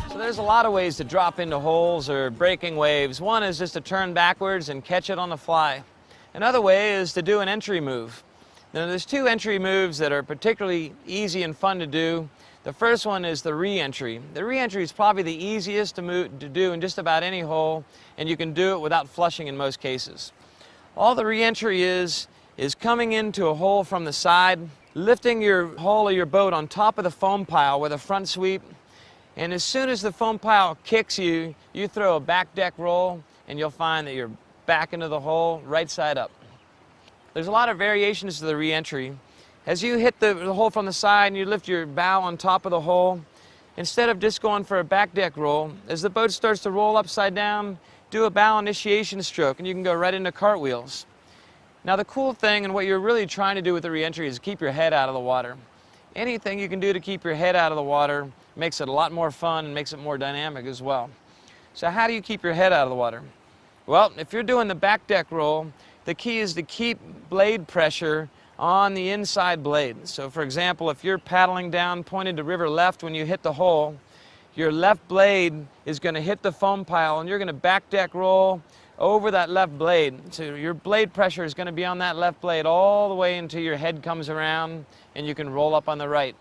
So there's a lot of ways to drop into holes or breaking waves. One is just to turn backwards and catch it on the fly. Another way is to do an entry move. Now there's two entry moves that are particularly easy and fun to do. The first one is the re-entry. The re-entry is probably the easiest to do in just about any hole, and you can do it without flushing in most cases. All the re-entry is coming into a hole from the side, lifting your hull of your boat on top of the foam pile with a front sweep, and as soon as the foam pile kicks you, you throw a back deck roll, and you'll find that you're back into the hole right side up. There's a lot of variations to the re-entry. As you hit the hole from the side and you lift your bow on top of the hole, instead of just going for a back deck roll, as the boat starts to roll upside down, do a bow initiation stroke, and you can go right into cartwheels. Now the cool thing, and what you're really trying to do with the re-entry, is keep your head out of the water. Anything you can do to keep your head out of the water makes it a lot more fun and makes it more dynamic as well. So how do you keep your head out of the water? Well, if you're doing the back deck roll, the key is to keep blade pressure on the inside blade. So for example, if you're paddling down pointed to river left when you hit the hole, your left blade is going to hit the foam pile and you're going to back deck roll over that left blade. So your blade pressure is going to be on that left blade all the way until your head comes around and you can roll up on the right.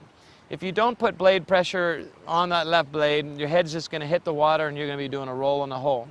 If you don't put blade pressure on that left blade, your head's just going to hit the water and you're going to be doing a roll in the hole.